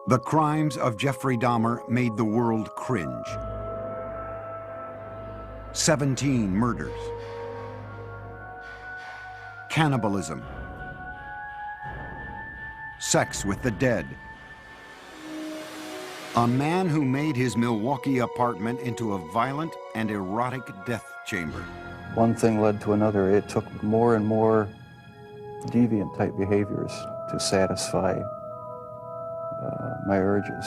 The crimes of Jeffrey Dahmer made the world cringe. 17 murders, cannibalism, sex with the dead. A man who made his Milwaukee apartment into a violent and erotic death chamber. One thing led to another. It took more and more deviant type behaviors to satisfy my urges.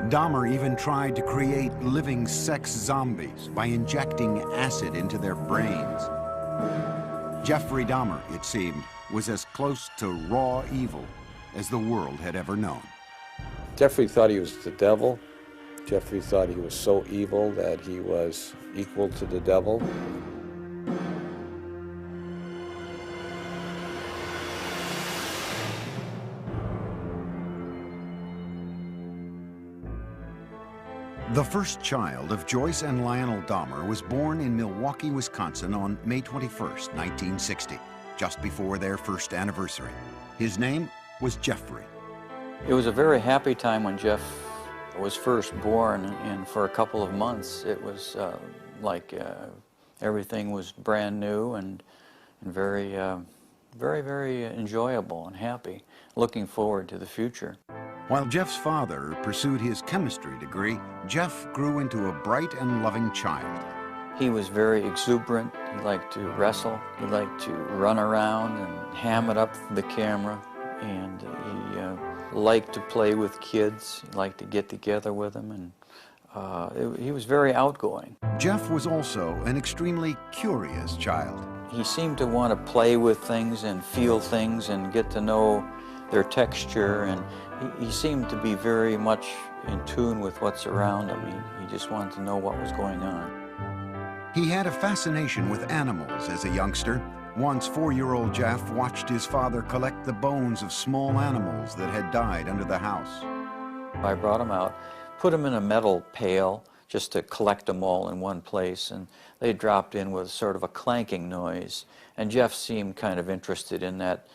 Dahmer even tried to create living sex zombies by injecting acid into their brains. Jeffrey Dahmer, it seemed, was as close to raw evil as the world had ever known. Jeffrey thought he was the devil. Jeffrey thought he was so evil that he was equal to the devil. The first child of Joyce and Lionel Dahmer was born in Milwaukee, Wisconsin on May 21st, 1960, just before their first anniversary. His name was Jeffrey. It was a very happy time when Jeff was first born, and for a couple of months it was like everything was brand new and very, very enjoyable and happy, looking forward to the future. While Jeff's father pursued his chemistry degree, Jeff grew into a bright and loving child. He was very exuberant. He liked to wrestle. He liked to run around and ham it up for the camera. And he liked to play with kids. He liked to get together with them. And he was very outgoing. Jeff was also an extremely curious child. He seemed to want to play with things and feel things and get to know their texture, and he seemed to be very much in tune with what's around him. He just wanted to know what was going on. He had a fascination with animals as a youngster. Once, 4-year-old Jeff watched his father collect the bones of small animals that had died under the house. I brought him out, put him in a metal pail just to collect them all in one place, and they dropped in with sort of a clanking noise, and Jeff seemed kind of interested in that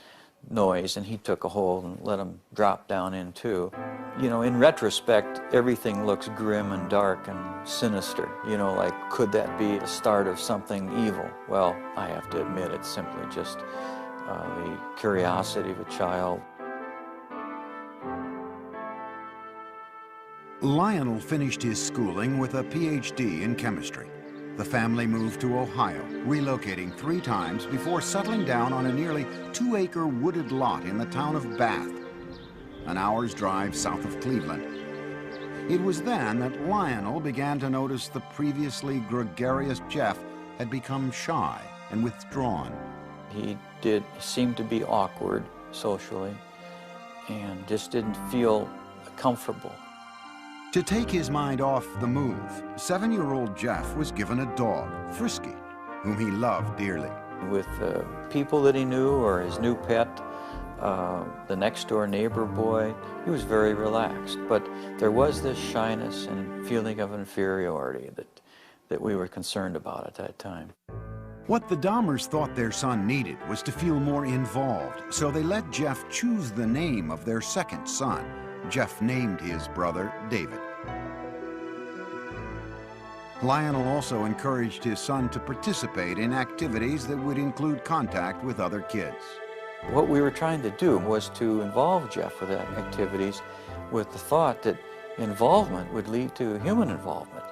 noise, and he took a hold and let them drop down in too. You know, in retrospect, everything looks grim and dark and sinister. You know, like, could that be the start of something evil? Well, I have to admit, it's simply just the curiosity of a child. Lionel finished his schooling with a PhD in chemistry. The family moved to Ohio, relocating 3 times before settling down on a nearly 2-acre wooded lot in the town of Bath, an hour's drive south of Cleveland. It was then that Lionel began to notice the previously gregarious Jeff had become shy and withdrawn. He did seem to be awkward socially and just didn't feel comfortable. To take his mind off the move, 7-year-old Jeff was given a dog, Frisky, whom he loved dearly. With people that he knew or his new pet, the next-door neighbor boy, he was very relaxed. But there was this shyness and feeling of inferiority that we were concerned about at that time. What the Dahmers thought their son needed was to feel more involved, so they let Jeff choose the name of their second son. Jeff named his brother David. Lionel also encouraged his son to participate in activities that would include contact with other kids. What we were trying to do was to involve Jeff with activities with the thought that involvement would lead to human involvement,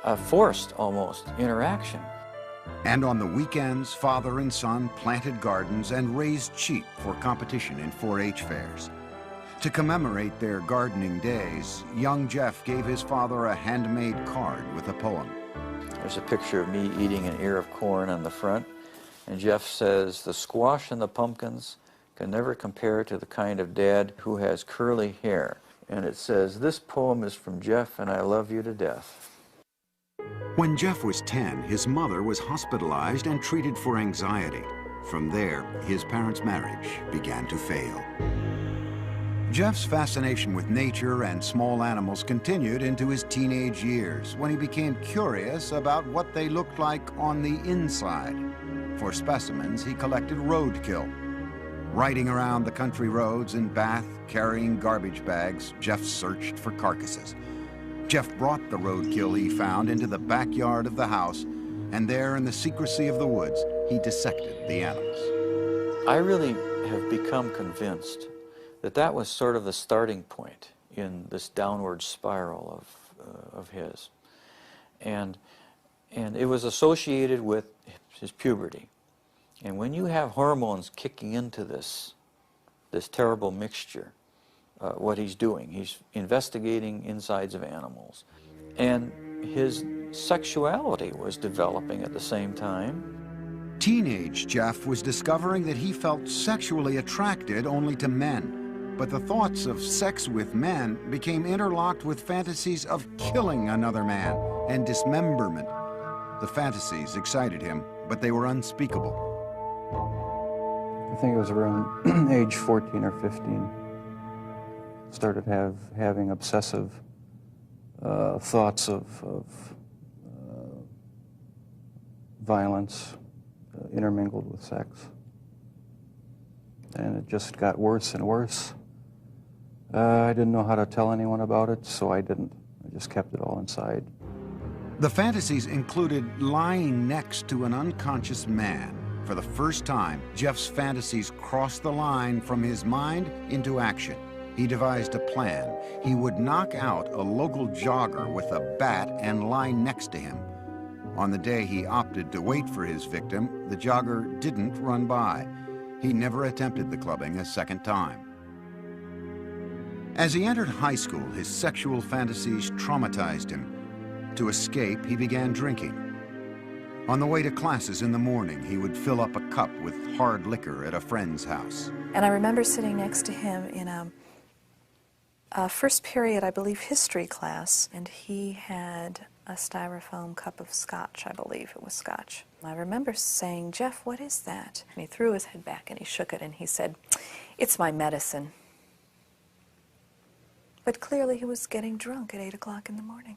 a forced, almost, interaction. And on the weekends, father and son planted gardens and raised sheep for competition in 4-H fairs. To commemorate their gardening days, young Jeff gave his father a handmade card with a poem. There's a picture of me eating an ear of corn on the front, and Jeff says, "The squash and the pumpkins can never compare to the kind of dad who has curly hair." And it says, "This poem is from Jeff, and I love you to death." When Jeff was 10, his mother was hospitalized and treated for anxiety. From there, his parents' marriage began to fail. Jeff's fascination with nature and small animals continued into his teenage years, when he became curious about what they looked like on the inside. For specimens, he collected roadkill. Riding around the country roads in Bath, carrying garbage bags, Jeff searched for carcasses. Jeff brought the roadkill he found into the backyard of the house, and there in the secrecy of the woods, he dissected the animals. I really have become convinced that that was sort of the starting point in this downward spiral of his. And it was associated with his puberty. And when you have hormones kicking into this terrible mixture, what he's doing, he's investigating insides of animals. And his sexuality was developing at the same time. Teenage Jeff was discovering that he felt sexually attracted only to men. But the thoughts of sex with men became interlocked with fantasies of killing another man and dismemberment. The fantasies excited him, but they were unspeakable. I think it was around age 14 or 15. Started having obsessive thoughts of violence intermingled with sex. And it just got worse and worse. I didn't know how to tell anyone about it, so I didn't. I just kept it all inside. The fantasies included lying next to an unconscious man. For the first time, Jeff's fantasies crossed the line from his mind into action. He devised a plan. He would knock out a local jogger with a bat and lie next to him. On the day he opted to wait for his victim, the jogger didn't run by. He never attempted the clubbing a second time. As he entered high school, his sexual fantasies traumatized him. To escape, he began drinking. On the way to classes in the morning, he would fill up a cup with hard liquor at a friend's house. And I remember sitting next to him in a first period, I believe, history class, and he had a styrofoam cup of scotch, I believe it was scotch. I remember saying, "Jeff, what is that?" And he threw his head back and he shook it and he said, "It's my medicine." But clearly he was getting drunk at 8 o'clock in the morning.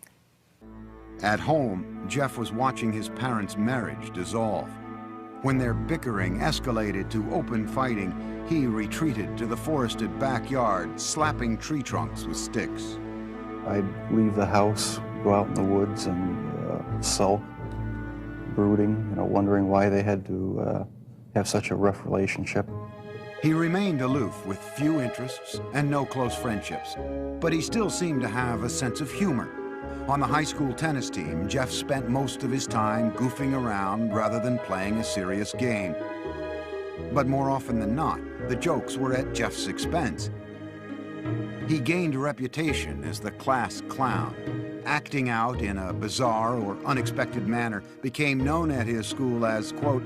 At home, Jeff was watching his parents' marriage dissolve. When their bickering escalated to open fighting, he retreated to the forested backyard, slapping tree trunks with sticks. I'd leave the house, go out in the woods and sulk, brooding, wondering why they had to have such a rough relationship. He remained aloof with few interests and no close friendships, but he still seemed to have a sense of humor. On the high school tennis team, Jeff spent most of his time goofing around rather than playing a serious game. But more often than not, the jokes were at Jeff's expense. He gained a reputation as the class clown. Acting out in a bizarre or unexpected manner became known at his school as, quote,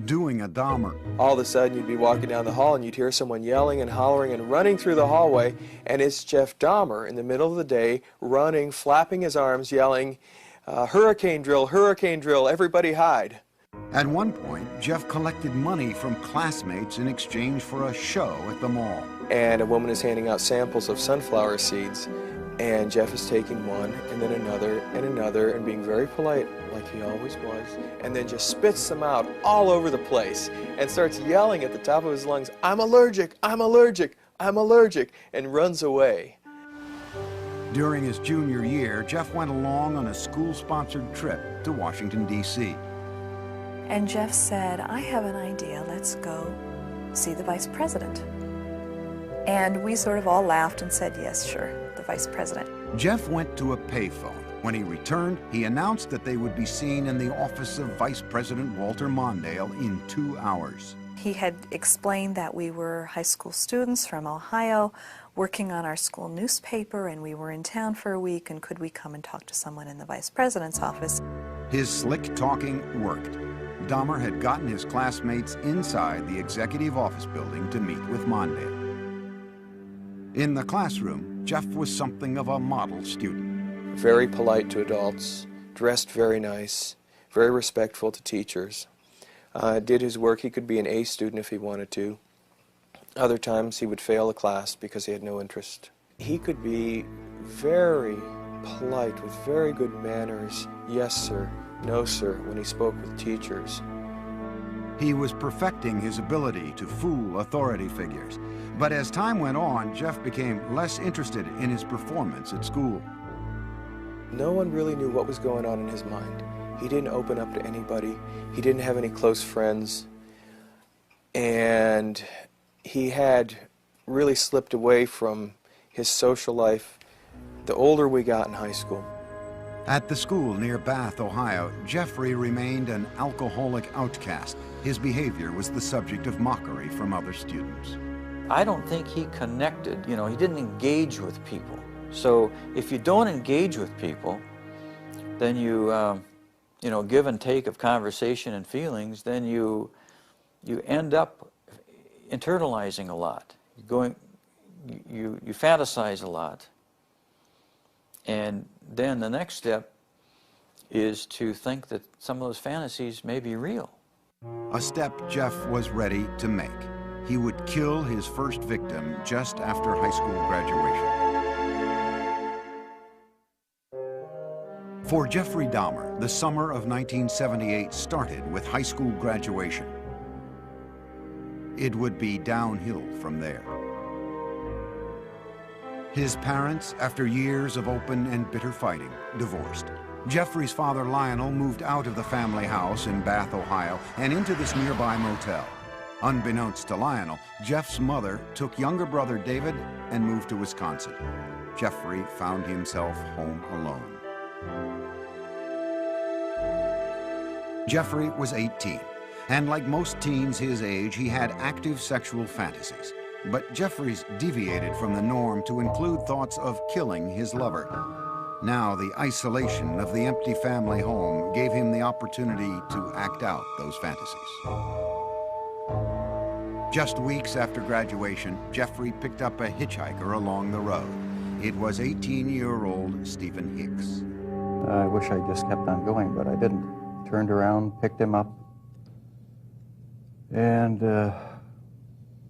doing a Dahmer. All of a sudden you'd be walking down the hall and you'd hear someone yelling and hollering and running through the hallway, and it's Jeff Dahmer in the middle of the day, running, flapping his arms, yelling, hurricane drill, everybody hide. At one point, Jeff collected money from classmates in exchange for a show at the mall. And a woman is handing out samples of sunflower seeds, and Jeff is taking one and then another and being very polite like he always was, and then just spits them out all over the place and starts yelling at the top of his lungs, "I'm allergic, I'm allergic, I'm allergic," and runs away. During his junior year, Jeff went along on a school-sponsored trip to Washington, D.C. And Jeff said, "I have an idea, let's go see the vice president." And we sort of all laughed and said, "Yes, sure, the vice president." Jeff went to a payphone. When he returned, he announced that they would be seen in the office of Vice President Walter Mondale in 2 hours. He had explained that we were high school students from Ohio working on our school newspaper, and we were in town for a week, and could we come and talk to someone in the vice president's office? His slick talking worked. Dahmer had gotten his classmates inside the executive office building to meet with Mondale. In the classroom, Jeff was something of a model student. Very polite to adults, dressed very nice, very respectful to teachers. Did his work. He could be an A student if he wanted to. Other times he would fail a class because he had no interest. He could be very polite with very good manners, yes sir, no sir, when he spoke with teachers. He was perfecting his ability to fool authority figures. But as time went on, Jeff became less interested in his performance at school. No one really knew what was going on in his mind. He didn't open up to anybody. He didn't have any close friends. And he had really slipped away from his social life the older we got in high school. At the school near Bath, Ohio, Jeffrey remained an alcoholic outcast. His behavior was the subject of mockery from other students. I don't think he connected, he didn't engage with people. So if you don't engage with people, then you, give and take of conversation and feelings, then you end up internalizing a lot. You fantasize a lot. And then the next step is to think that some of those fantasies may be real. A step Jeff was ready to make. He would kill his first victim just after high school graduation. For Jeffrey Dahmer, the summer of 1978 started with high school graduation. It would be downhill from there. His parents, after years of open and bitter fighting, divorced. Jeffrey's father, Lionel, moved out of the family house in Bath, Ohio, and into this nearby motel. Unbeknownst to Lionel, Jeff's mother took younger brother David and moved to Wisconsin. Jeffrey found himself home alone. Jeffrey was 18, and like most teens his age, he had active sexual fantasies. But Jeffrey's deviated from the norm to include thoughts of killing his lover. Now the isolation of the empty family home gave him the opportunity to act out those fantasies. Just weeks after graduation, Jeffrey picked up a hitchhiker along the road. It was 18-year-old Stephen Hicks. I wish I just kept on going, but I didn't. Turned around, picked him up, and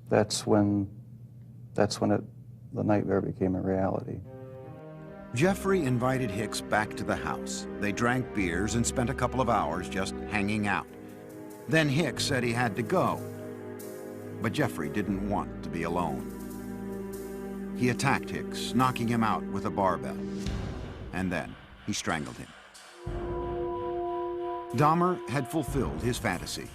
that's when the nightmare became a reality. Jeffrey invited Hicks back to the house. They drank beers and spent a couple of hours just hanging out. Then Hicks said he had to go, but Jeffrey didn't want to be alone. He attacked Hicks, knocking him out with a barbell, and then he strangled him. Dahmer had fulfilled his fantasy,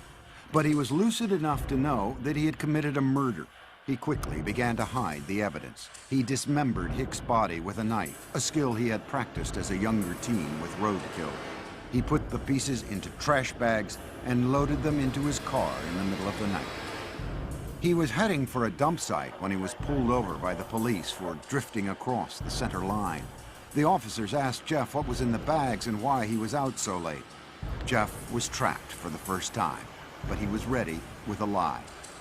but he was lucid enough to know that he had committed a murder. He quickly began to hide the evidence. He dismembered Hicks' body with a knife, a skill he had practiced as a younger teen with roadkill. He put the pieces into trash bags and loaded them into his car in the middle of the night. He was heading for a dump site when he was pulled over by the police for drifting across the center line. The officers asked Jeff what was in the bags and why he was out so late. Jeff was trapped for the first time, but he was ready with a lie.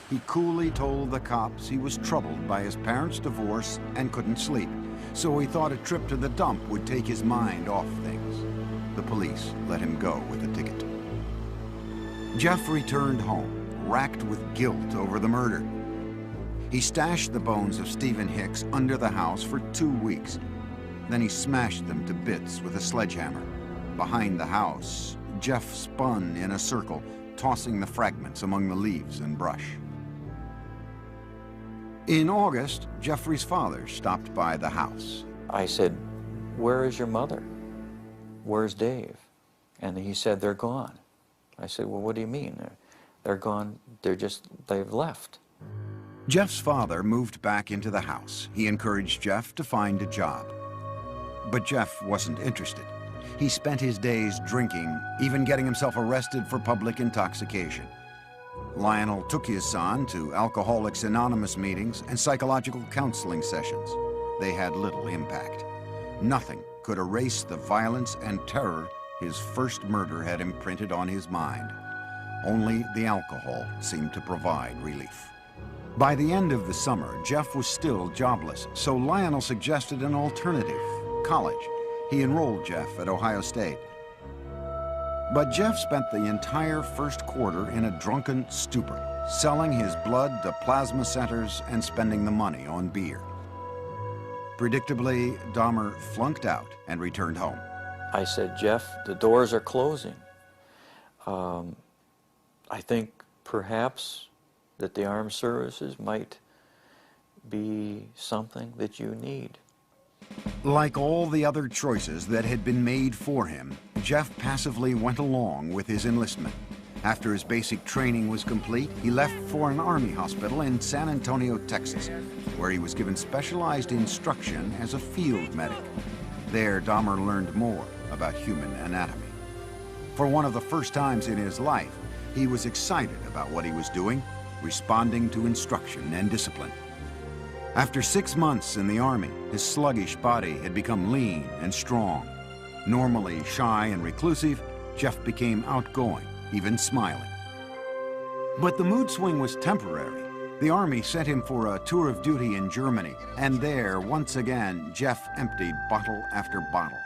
He coolly told the cops he was troubled by his parents' divorce and couldn't sleep, so he thought a trip to the dump would take his mind off things. The police let him go with a ticket. Jeff returned home, racked with guilt over the murder. He stashed the bones of Stephen Hicks under the house for 2 weeks. Then he smashed them to bits with a sledgehammer. Behind the house, Jeff spun in a circle, tossing the fragments among the leaves and brush. In August, Jeffrey's father stopped by the house. I said, "Where is your mother? Where's Dave?" And he said, "They're gone." I said, "Well, what do you mean? They're gone, they've left." Jeff's father moved back into the house. He encouraged Jeff to find a job. But Jeff wasn't interested. He spent his days drinking, even getting himself arrested for public intoxication. Lionel took his son to Alcoholics Anonymous meetings and psychological counseling sessions. They had little impact. Nothing could erase the violence and terror his first murder had imprinted on his mind. Only the alcohol seemed to provide relief. By the end of the summer, Jeff was still jobless, so Lionel suggested an alternative: college. He enrolled Jeff at Ohio State. But Jeff spent the entire first quarter in a drunken stupor, selling his blood to plasma centers and spending the money on beer. Predictably, Dahmer flunked out and returned home. I said, "Jeff, the doors are closing. I think perhaps that the armed services might be something that you need. Like all the other choices that had been made for him, Jeff passively went along with his enlistment. After his basic training was complete, he left for an army hospital in San Antonio, Texas, where he was given specialized instruction as a field medic. There, Dahmer learned more about human anatomy. For one of the first times in his life, he was excited about what he was doing, responding to instruction and discipline. After 6 months in the Army, his sluggish body had become lean and strong. Normally shy and reclusive, Jeff became outgoing, even smiling. But the mood swing was temporary. The Army sent him for a tour of duty in Germany, and there, once again, Jeff emptied bottle after bottle.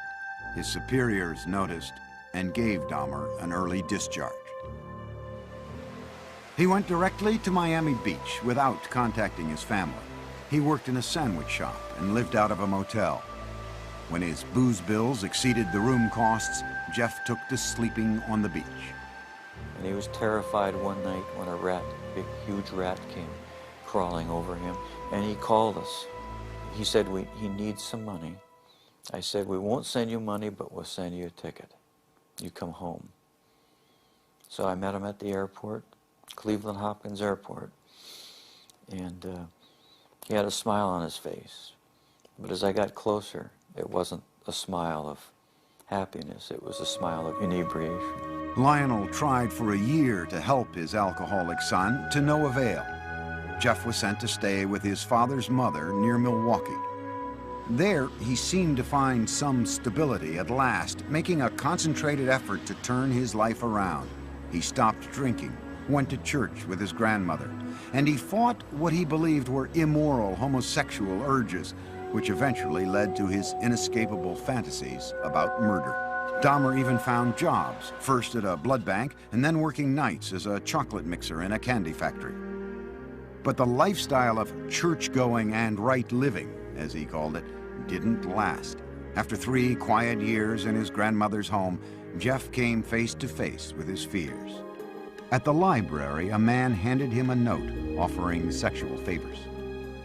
His superiors noticed and gave Dahmer an early discharge. He went directly to Miami Beach without contacting his family. He worked in a sandwich shop and lived out of a motel. When his booze bills exceeded the room costs, Jeff took to sleeping on the beach. And he was terrified one night when a rat, a big, huge rat, came crawling over him, and he called us. He said, he needs some money. I said, we won't send you money, but we'll send you a ticket. You come home. So I met him at the airport, Cleveland Hopkins Airport, and he had a smile on his face. But as I got closer, it wasn't a smile of happiness, it was a smile of inebriation. Lionel tried for a year to help his alcoholic son, to no avail. Jeff was sent to stay with his father's mother near Milwaukee. There, he seemed to find some stability at last, making a concentrated effort to turn his life around. He stopped drinking, went to church with his grandmother, and he fought what he believed were immoral homosexual urges, which eventually led to his inescapable fantasies about murder. Dahmer even found jobs, first at a blood bank and then working nights as a chocolate mixer in a candy factory. But the lifestyle of church-going and right living, as he called it, didn't last. After 3 quiet years in his grandmother's home, Jeff came face to face with his fears. At the library, a man handed him a note offering sexual favors.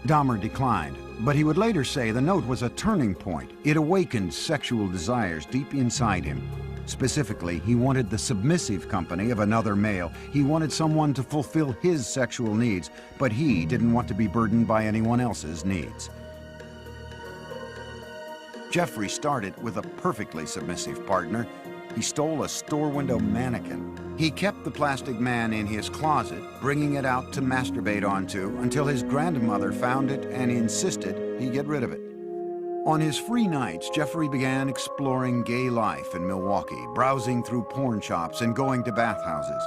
Dahmer declined, but he would later say the note was a turning point. It awakened sexual desires deep inside him. Specifically, he wanted the submissive company of another male. He wanted someone to fulfill his sexual needs, but he didn't want to be burdened by anyone else's needs. Jeffrey started with a perfectly submissive partner. He stole a store window mannequin. He kept the plastic man in his closet, bringing it out to masturbate onto until his grandmother found it and insisted he get rid of it. On his free nights, Jeffrey began exploring gay life in Milwaukee, browsing through porn shops and going to bathhouses.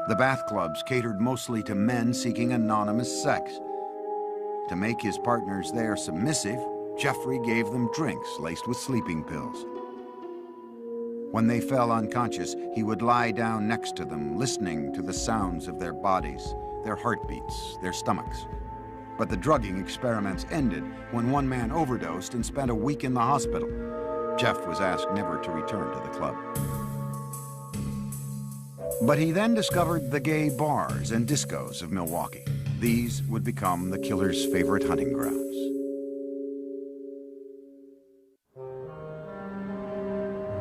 The bath clubs catered mostly to men seeking anonymous sex. To make his partners there submissive, Jeffrey gave them drinks laced with sleeping pills. When they fell unconscious, he would lie down next to them, listening to the sounds of their bodies, their heartbeats, their stomachs. But the drugging experiments ended when one man overdosed and spent a week in the hospital. Jeff was asked never to return to the club. But he then discovered the gay bars and discos of Milwaukee. These would become the killer's favorite hunting grounds.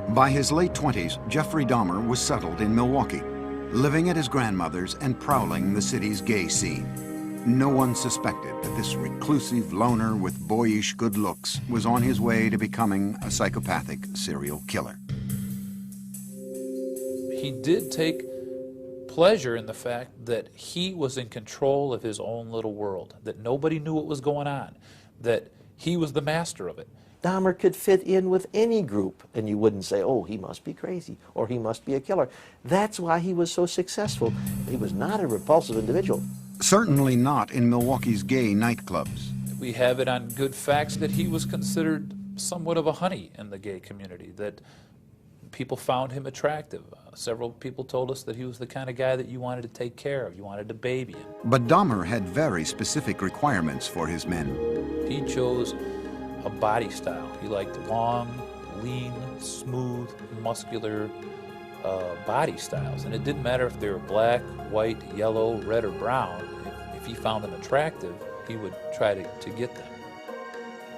By his late 20s, Jeffrey Dahmer was settled in Milwaukee, living at his grandmother's and prowling the city's gay scene. No one suspected that this reclusive loner with boyish good looks was on his way to becoming a psychopathic serial killer. He did take pleasure in the fact that he was in control of his own little world, that nobody knew what was going on, that he was the master of it. Dahmer could fit in with any group, and you wouldn't say, oh, he must be crazy, or he must be a killer. That's why he was so successful. He was not a repulsive individual. Certainly not in Milwaukee's gay nightclubs. We have it on good facts that he was considered somewhat of a honey in the gay community, that people found him attractive. Several people told us that he was the kind of guy that you wanted to take care of, you wanted to baby him. But Dahmer had very specific requirements for his men. He chose a body style. He liked long, lean, smooth, muscular body styles, and it didn't matter if they were black, white, yellow, red, or brown. If he found them attractive, he would try to get them.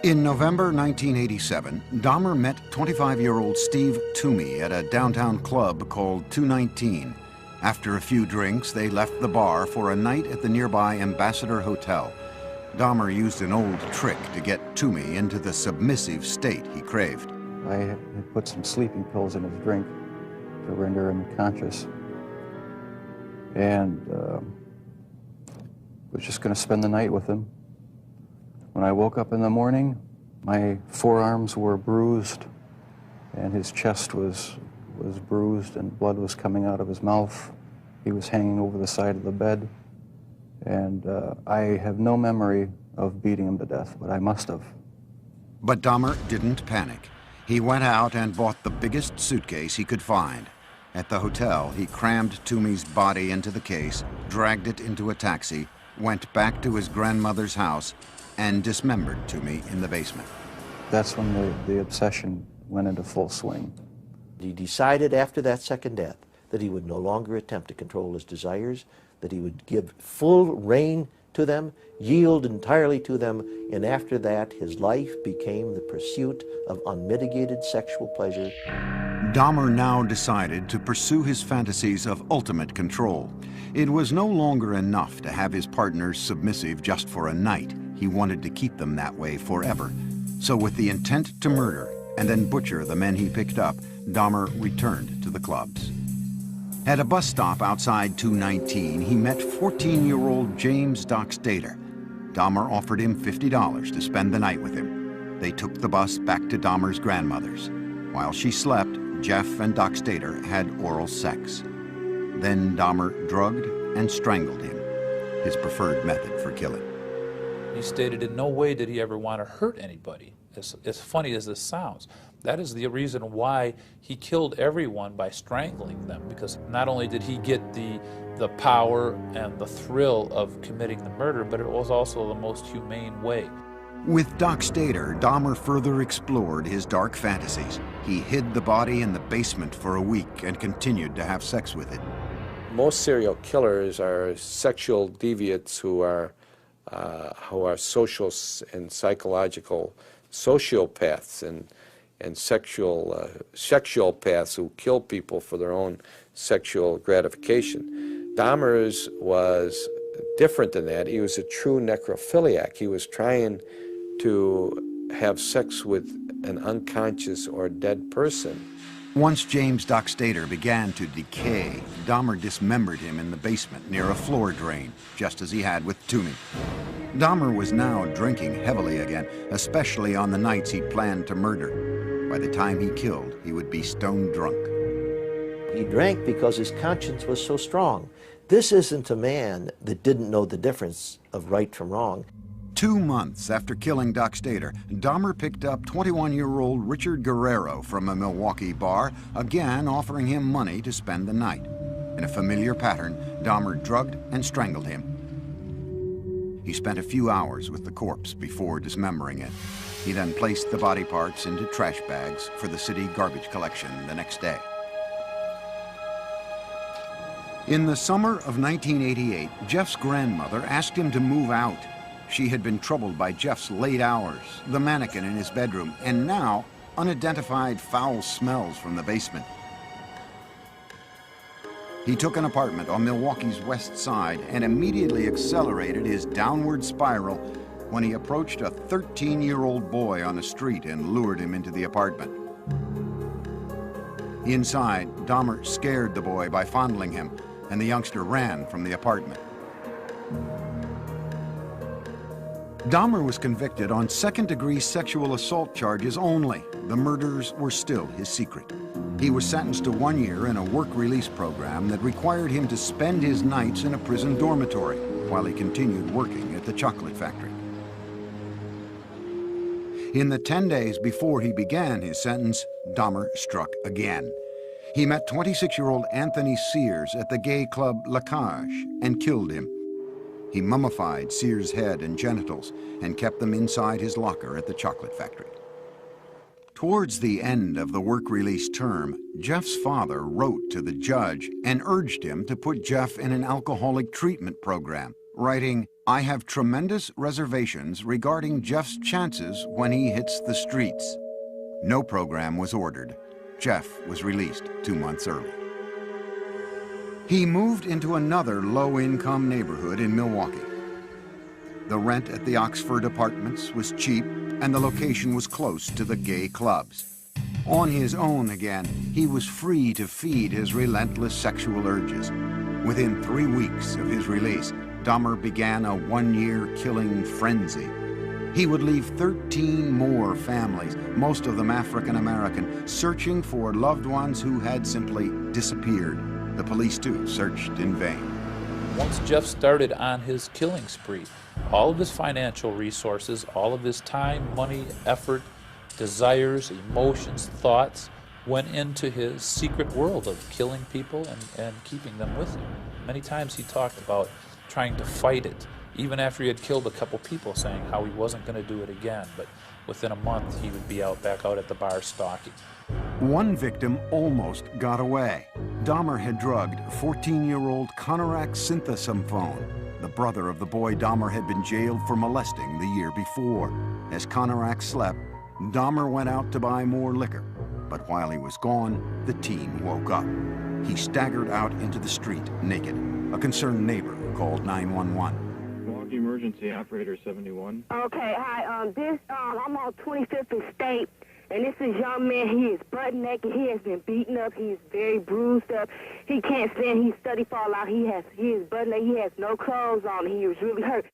In November 1987, Dahmer met 25-year-old Steve Toomey at a downtown club called 219. After a few drinks, they left the bar for a night at the nearby Ambassador Hotel. Dahmer used an old trick to get Toomey into the submissive state he craved. I had put some sleeping pills in his drink to render him conscious, and was just going to spend the night with him. When I woke up in the morning, my forearms were bruised, and his chest was bruised, and blood was coming out of his mouth. He was hanging over the side of the bed, and I have no memory of beating him to death, but I must have. But Dahmer didn't panic. He went out and bought the biggest suitcase he could find. At the hotel, he crammed Toomey's body into the case, dragged it into a taxi, went back to his grandmother's house, and dismembered Toomey in the basement. That's when the obsession went into full swing. He decided after that second death that he would no longer attempt to control his desires, that he would give full rein to them, yield entirely to them, and after that his life became the pursuit of unmitigated sexual pleasure. Dahmer now decided to pursue his fantasies of ultimate control. It was no longer enough to have his partners submissive just for a night. He wanted to keep them that way forever. So with the intent to murder and then butcher the men he picked up, Dahmer returned to the clubs. At a bus stop outside 219, he met 14-year-old James Dockstader. Dahmer offered him $50 to spend the night with him. They took the bus back to Dahmer's grandmother's. While she slept, Jeff and Dockstader had oral sex. Then Dahmer drugged and strangled him, his preferred method for killing. He stated in no way did he ever want to hurt anybody. As funny as this sounds, that is the reason why he killed everyone by strangling them, because not only did he get the power and the thrill of committing the murder, but it was also the most humane way. With Dockstader, Dahmer further explored his dark fantasies. He hid the body in the basement for a week and continued to have sex with it. Most serial killers are sexual deviants who are social and psychological sociopaths and sexual paths who kill people for their own sexual gratification. Dahmer's was different than that. He was a true necrophiliac. He was trying to have sex with an unconscious or dead person. Once James Dockstader began to decay, Dahmer dismembered him in the basement near a floor drain, just as he had with Toomey. Dahmer was now drinking heavily again, especially on the nights he'd planned to murder. By the time he killed, he would be stone drunk. He drank because his conscience was so strong. This isn't a man that didn't know the difference of right from wrong. 2 months after killing Dockstader, Dahmer picked up 21-year-old Richard Guerrero from a Milwaukee bar, again offering him money to spend the night. In a familiar pattern, Dahmer drugged and strangled him. He spent a few hours with the corpse before dismembering it. He then placed the body parts into trash bags for the city garbage collection the next day. In the summer of 1988, Jeff's grandmother asked him to move out. She had been troubled by Jeff's late hours, the mannequin in his bedroom, and now unidentified foul smells from the basement. He took an apartment on Milwaukee's west side and immediately accelerated his downward spiral when he approached a 13-year-old boy on the street and lured him into the apartment. Inside, Dahmer scared the boy by fondling him, and the youngster ran from the apartment. Dahmer was convicted on second-degree sexual assault charges only. The murders were still his secret. He was sentenced to 1 year in a work release program that required him to spend his nights in a prison dormitory while he continued working at the chocolate factory. In the 10 days before he began his sentence, Dahmer struck again. He met 26-year-old Anthony Sears at the gay club La Cage and killed him. He mummified Sears' head and genitals and kept them inside his locker at the chocolate factory. Towards the end of the work release term, Jeff's father wrote to the judge and urged him to put Jeff in an alcoholic treatment program, writing, "I have tremendous reservations regarding Jeff's chances when he hits the streets." No program was ordered. Jeff was released 2 months early. He moved into another low-income neighborhood in Milwaukee. The rent at the Oxford Apartments was cheap, and the location was close to the gay clubs. On his own again, he was free to feed his relentless sexual urges. Within 3 weeks of his release, Dahmer began a 1-year killing frenzy. He would leave 13 more families, most of them African American, searching for loved ones who had simply disappeared. The police, too, searched in vain. Once Jeff started on his killing spree, all of his financial resources, all of his time, money, effort, desires, emotions, thoughts went into his secret world of killing people and keeping them with him. Many times he talked about trying to fight it, even after he had killed a couple people, saying how he wasn't going to do it again, but within a month he would be back out at the bar stalking. One victim almost got away. Dahmer had drugged 14-year-old Konorak Synthesomphone, the brother of the boy Dahmer had been jailed for molesting the year before. As Konorak slept, Dahmer went out to buy more liquor. But while he was gone, the teen woke up. He staggered out into the street naked. A concerned neighbor called 911. Milwaukee Emergency Operator 71. Okay, hi. I'm on 25th and State, and this is young man. He is butt naked. He has been beaten up. He is very bruised up. He can't stand. He's study fall out. He is butt naked. He has no clothes on. He was really hurt.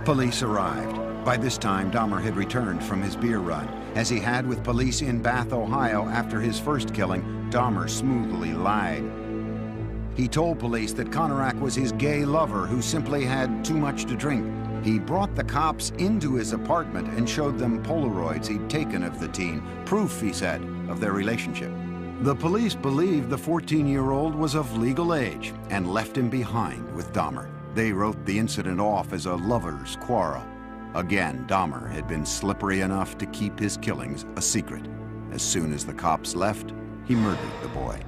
Police arrived. By this time, Dahmer had returned from his beer run. As he had with police in Bath, Ohio after his first killing, Dahmer smoothly lied. He told police that Konorak was his gay lover who simply had too much to drink. He brought the cops into his apartment and showed them Polaroids he'd taken of the teen, proof, he said, of their relationship. The police believed the 14-year-old was of legal age and left him behind with Dahmer. They wrote the incident off as a lover's quarrel. Again, Dahmer had been slippery enough to keep his killings a secret. As soon as the cops left, he murdered the boy.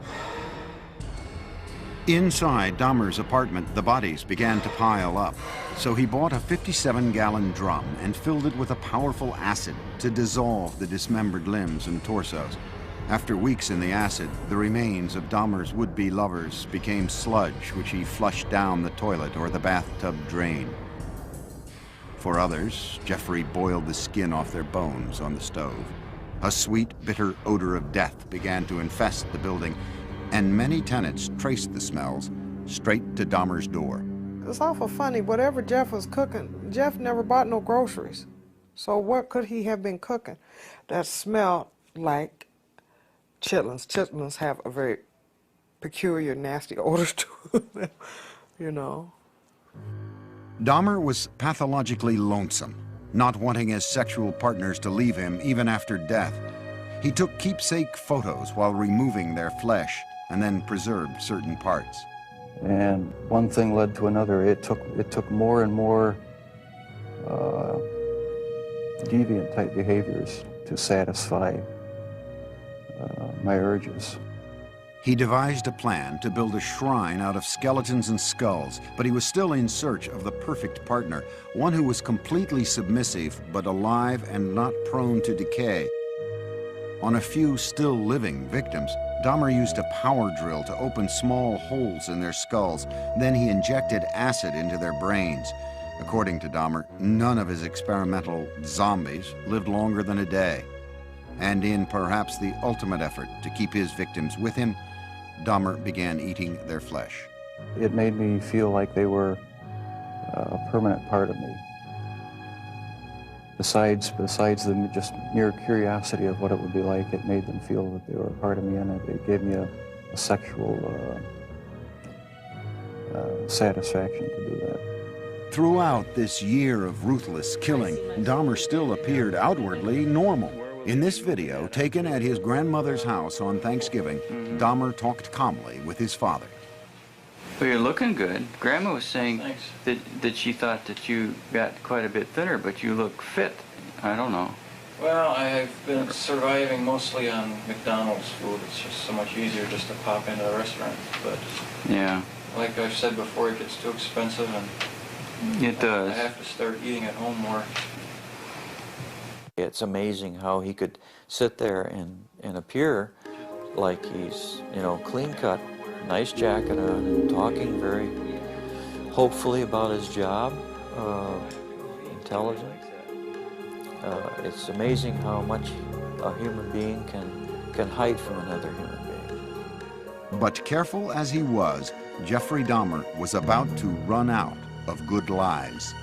Inside Dahmer's apartment, the bodies began to pile up. So he bought a 57-gallon drum and filled it with a powerful acid to dissolve the dismembered limbs and torsos. After weeks in the acid, the remains of Dahmer's would-be lovers became sludge, which he flushed down the toilet or the bathtub drain. For others, Jeffrey boiled the skin off their bones on the stove. A sweet, bitter odor of death began to infest the building, and many tenants traced the smells straight to Dahmer's door. It's awful funny. Whatever Jeff was cooking, Jeff never bought no groceries. So what could he have been cooking that smelled like chitlins? Chitlins have a very peculiar, nasty odor to them, you know. Dahmer was pathologically lonesome, not wanting his sexual partners to leave him even after death. He took keepsake photos while removing their flesh and then preserved certain parts. And one thing led to another. It took more and more deviant type behaviors to satisfy my urges. He devised a plan to build a shrine out of skeletons and skulls, but he was still in search of the perfect partner, one who was completely submissive but alive and not prone to decay. On a few still living victims, Dahmer used a power drill to open small holes in their skulls. Then he injected acid into their brains. According to Dahmer, none of his experimental zombies lived longer than a day. And in perhaps the ultimate effort to keep his victims with him, Dahmer began eating their flesh. It made me feel like they were a permanent part of me. Besides the just mere curiosity of what it would be like, it made them feel that they were a part of me, and it gave me a sexual satisfaction to do that. Throughout this year of ruthless killing, Dahmer still appeared outwardly normal. In this video, taken at his grandmother's house on Thanksgiving, Dahmer talked calmly with his father. Well, you're looking good. Grandma was saying that she thought that you got quite a bit thinner, but you look fit. I don't know. Well, I've been surviving mostly on McDonald's food. It's just so much easier just to pop into a restaurant. But yeah, like I've said before, it gets too expensive, and it does. I have to start eating at home more. It's amazing how he could sit there and appear like he's, you know, clean-cut, nice jacket on, and talking very hopefully about his job, intelligent. It's amazing how much a human being can hide from another human being. But careful as he was, Jeffrey Dahmer was about to run out of good lies.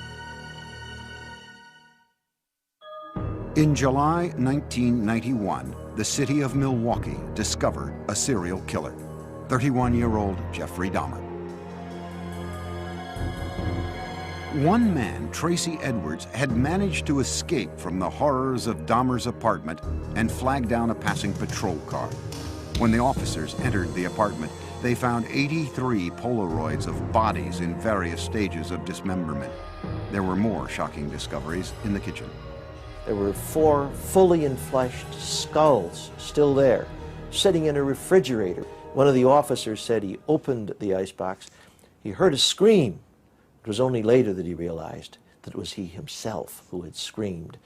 In July 1991, the city of Milwaukee discovered a serial killer, 31-year-old Jeffrey Dahmer. One man, Tracy Edwards, had managed to escape from the horrors of Dahmer's apartment and flag down a passing patrol car. When the officers entered the apartment, they found 83 Polaroids of bodies in various stages of dismemberment. There were more shocking discoveries in the kitchen. There were 4 fully enfleshed skulls still there, sitting in a refrigerator. One of the officers said he opened the icebox. He heard a scream. It was only later that he realized that it was he himself who had screamed.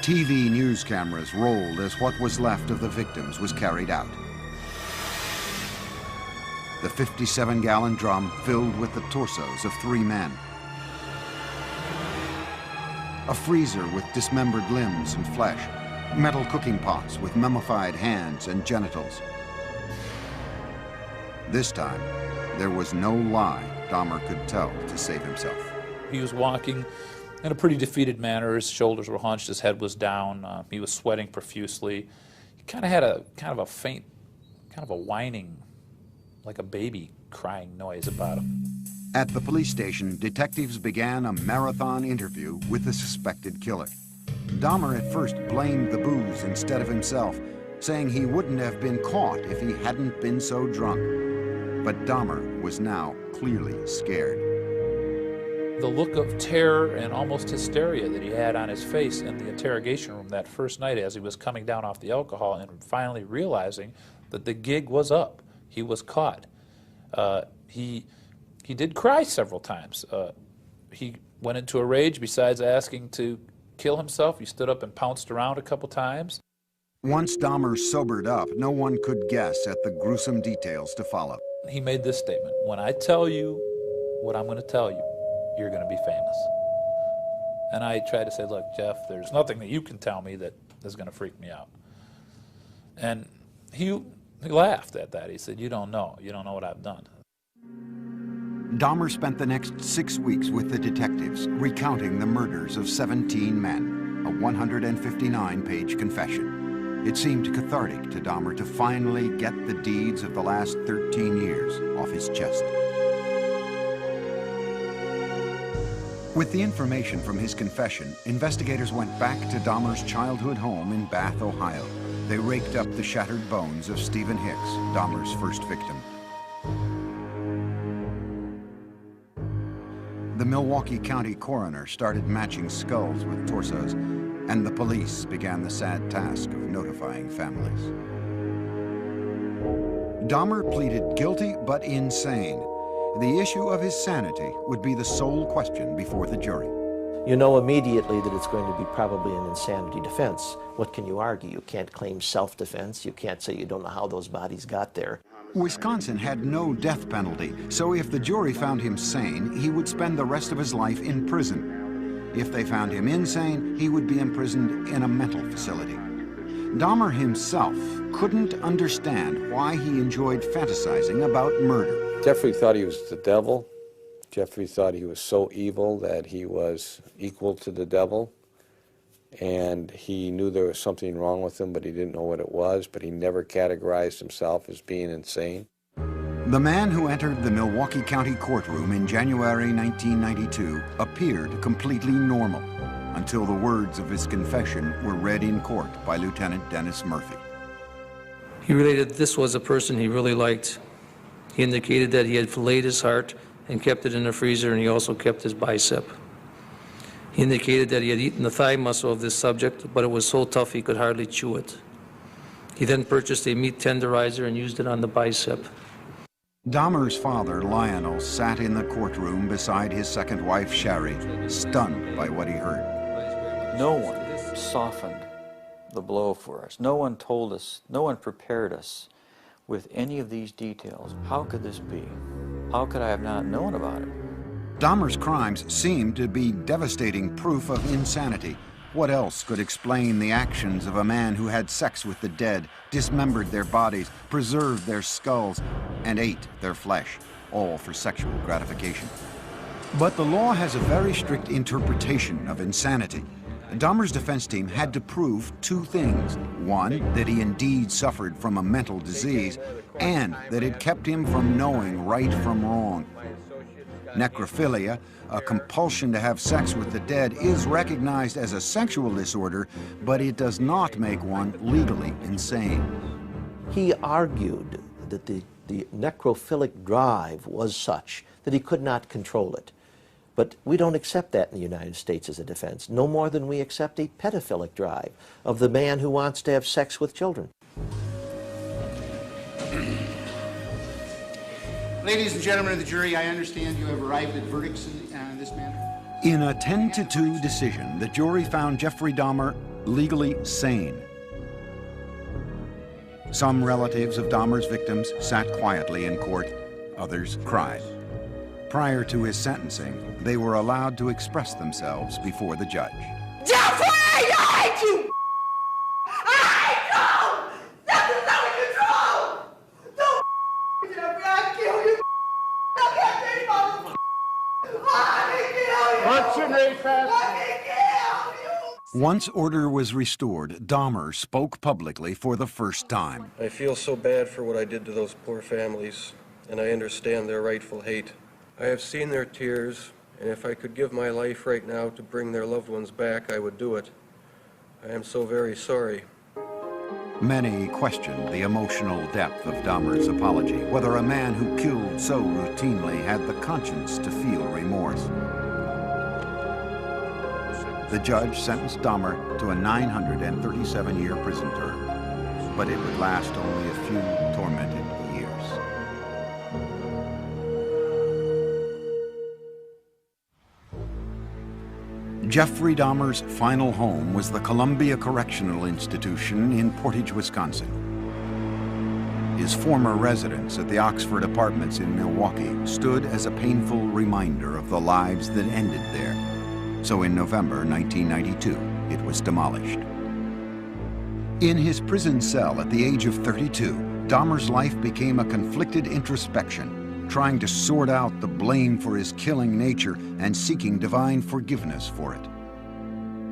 TV news cameras rolled as what was left of the victims was carried out. The 57-gallon drum filled with the torsos of 3 men. A freezer with dismembered limbs and flesh. Metal cooking pots with mummified hands and genitals. This time, there was no lie Dahmer could tell to save himself. He was walking in a pretty defeated manner. His shoulders were hunched, his head was down, he was sweating profusely. He kind of had a faint, kind of a whining, like a baby crying noise about him. At the police station, detectives began a marathon interview with the suspected killer. Dahmer at first blamed the booze instead of himself, saying he wouldn't have been caught if he hadn't been so drunk. But Dahmer was now clearly scared. The look of terror and almost hysteria that he had on his face in the interrogation room that first night as he was coming down off the alcohol and finally realizing that the gig was up. He was caught. He did cry several times. He went into a rage. Besides asking to kill himself, he stood up and pounced around a couple times. Once Dahmer sobered up, no one could guess at the gruesome details to follow. He made this statement: when I tell you what I'm going to tell you, you're going to be famous. And I tried to say, look, Jeff, there's nothing that you can tell me that is going to freak me out. And he laughed at that. He said, you don't know what I've done. Dahmer spent the next 6 weeks with the detectives, recounting the murders of 17 men, a 159-page confession. It seemed cathartic to Dahmer to finally get the deeds of the last 13 years off his chest. With the information from his confession, investigators went back to Dahmer's childhood home in Bath, Ohio. They raked up the shattered bones of Stephen Hicks, Dahmer's first victim. The Milwaukee County coroner started matching skulls with torsos, and the police began the sad task of notifying families. Dahmer pleaded guilty but insane. The issue of his sanity would be the sole question before the jury. You know immediately that it's going to be probably an insanity defense. What can you argue? You can't claim self-defense. You can't say you don't know how those bodies got there. Wisconsin had no death penalty, so if the jury found him sane, he would spend the rest of his life in prison. If they found him insane, he would be imprisoned in a mental facility. Dahmer himself couldn't understand why he enjoyed fantasizing about murder. Jeffrey thought he was the devil. Jeffrey thought he was so evil that he was equal to the devil. And he knew there was something wrong with him, but he didn't know what it was, but he never categorized himself as being insane. The man who entered the Milwaukee County courtroom in January 1992 appeared completely normal until the words of his confession were read in court by Lieutenant Dennis Murphy. He related this was a person he really liked. He indicated that he had filleted his heart and kept it in the freezer, and he also kept his bicep. He indicated that he had eaten the thigh muscle of this subject, but it was so tough he could hardly chew it. He then purchased a meat tenderizer and used it on the bicep. Dahmer's father, Lionel, sat in the courtroom beside his second wife, Sherry, stunned by what he heard. No one softened the blow for us. No one told us, no one prepared us with any of these details. How could this be? How could I have not known about it? Dahmer's crimes seemed to be devastating proof of insanity. What else could explain the actions of a man who had sex with the dead, dismembered their bodies, preserved their skulls, and ate their flesh, all for sexual gratification? But the law has a very strict interpretation of insanity. Dahmer's defense team had to prove two things. One, that he indeed suffered from a mental disease, and that it kept him from knowing right from wrong. Necrophilia, a compulsion to have sex with the dead, is recognized as a sexual disorder, but it does not make one legally insane. He argued that the necrophilic drive was such that he could not control it. But we don't accept that in the United States as a defense, no more than we accept a pedophilic drive of the man who wants to have sex with children. Ladies and gentlemen of the jury, I understand you have arrived at verdicts in this manner. In a 10-2 decision, the jury found Jeffrey Dahmer legally sane. Some relatives of Dahmer's victims sat quietly in court, others cried. Prior to his sentencing, they were allowed to express themselves before the judge. Jeffrey, I hate you! I hate you! Nothing's under control! Don't Jeffrey, I'll kill you! I can't be motherfucker! I can kill you! What's your name, Pat? I can kill you! Once order was restored, Dahmer spoke publicly for the first time. I feel so bad for what I did to those poor families, and I understand their rightful hate. I have seen their tears, and if I could give my life right now to bring their loved ones back, I would do it. I am so very sorry. Many questioned the emotional depth of Dahmer's apology, whether a man who killed so routinely had the conscience to feel remorse. The judge sentenced Dahmer to a 937-year prison term, but it would last only a few tormented years. Jeffrey Dahmer's final home was the Columbia Correctional Institution in Portage, Wisconsin. His former residence at the Oxford Apartments in Milwaukee stood as a painful reminder of the lives that ended there. So in November 1992, it was demolished. In his prison cell at the age of 32, Dahmer's life became a conflicted introspection, trying to sort out the blame for his killing nature and seeking divine forgiveness for it.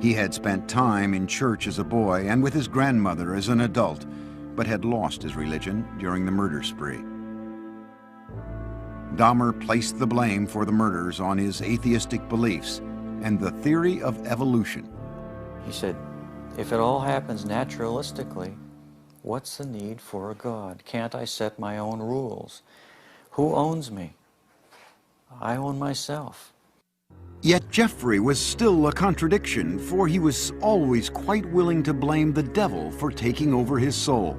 He had spent time in church as a boy and with his grandmother as an adult, but had lost his religion during the murder spree. Dahmer placed the blame for the murders on his atheistic beliefs and the theory of evolution. He said, if it all happens naturalistically, what's the need for a God? Can't I set my own rules? Who owns me? I own myself. Yet Jeffrey was still a contradiction, for he was always quite willing to blame the devil for taking over his soul.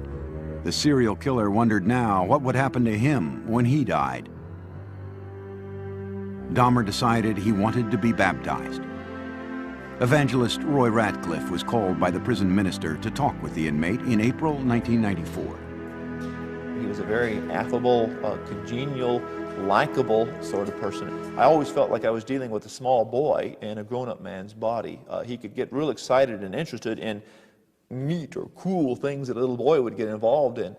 The serial killer wondered now what would happen to him when he died. Dahmer decided he wanted to be baptized. Evangelist Roy Ratcliffe was called by the prison minister to talk with the inmate in April 1994. He was a very affable, congenial, likable sort of person. I always felt like I was dealing with a small boy in a grown-up man's body. He could get real excited and interested in neat or cool things that a little boy would get involved in.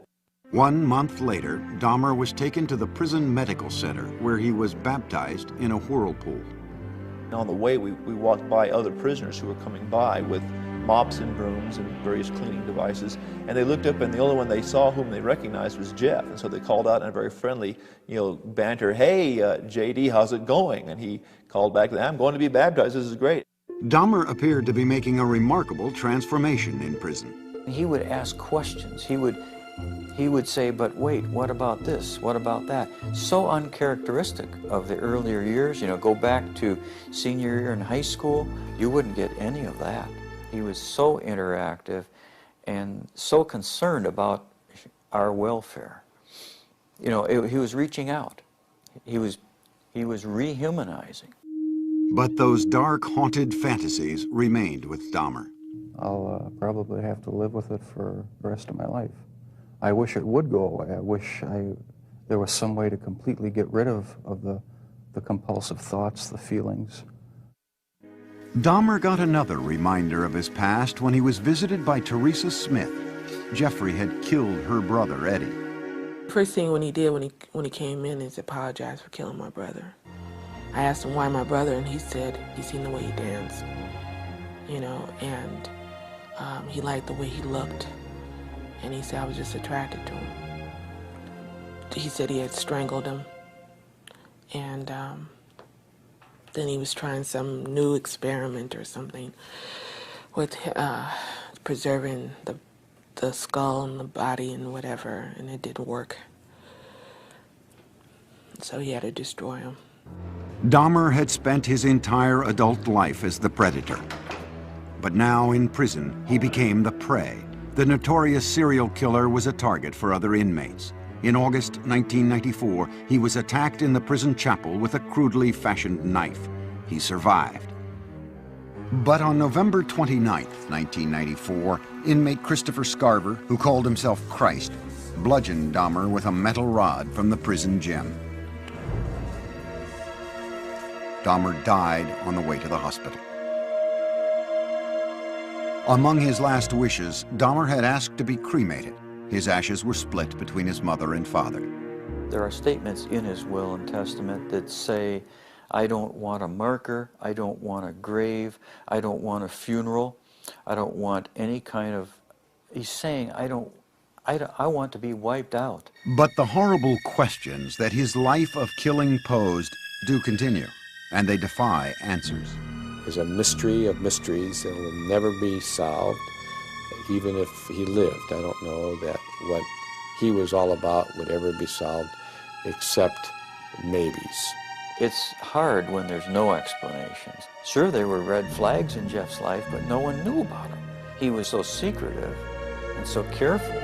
1 month later, Dahmer was taken to the prison medical center, where he was baptized in a whirlpool. On the way, we walked by other prisoners who were coming by with mops and brooms and various cleaning devices, and they looked up, and the only one they saw whom they recognized was Jeff, and so they called out in a very friendly, banter, "Hey, JD, how's it going?" And he called back, "I'm going to be baptized, this is great." Dahmer appeared to be making a remarkable transformation in prison. He would ask questions. He would He would say, but wait, what about this? What about that? So uncharacteristic of the earlier years. You know, go back to senior year in high school, you wouldn't get any of that. He was so interactive and so concerned about our welfare. You know, he was reaching out. He was rehumanizing. But those dark, haunted fantasies remained with Dahmer. I'll probably have to live with it for the rest of my life. I wish it would go away. I wish there was some way to completely get rid of the compulsive thoughts, the feelings. Dahmer got another reminder of his past when he was visited by Teresa Smith. Jeffrey had killed her brother, Eddie. First thing when he did when he came in is apologize for killing my brother. I asked him why my brother, and he said he seen the way he danced, you know, and he liked the way he looked. And he said I was just attracted to him. He said he had strangled him, and then he was trying some new experiment or something with preserving the skull and the body and whatever, and it didn't work. So he had to destroy him. Dahmer had spent his entire adult life as the predator. But now in prison, he became the prey. The notorious serial killer was a target for other inmates. In August 1994, he was attacked in the prison chapel with a crudely fashioned knife. He survived. But on November 29, 1994, inmate Christopher Scarver, who called himself Christ, bludgeoned Dahmer with a metal rod from the prison gym. Dahmer died on the way to the hospital. Among his last wishes, Dahmer had asked to be cremated. His ashes were split between his mother and father. There are statements in his will and testament that say, I don't want a marker, I don't want a grave, I don't want a funeral, I don't want any kind of... He's saying, I want to be wiped out. But the horrible questions that his life of killing posed do continue, and they defy answers. Is a mystery of mysteries that will never be solved. Even if he lived, I don't know that what he was all about would ever be solved, except maybes. It's hard when there's no explanations. Sure, there were red flags in Jeff's life, but no one knew about him. He was so secretive and so careful.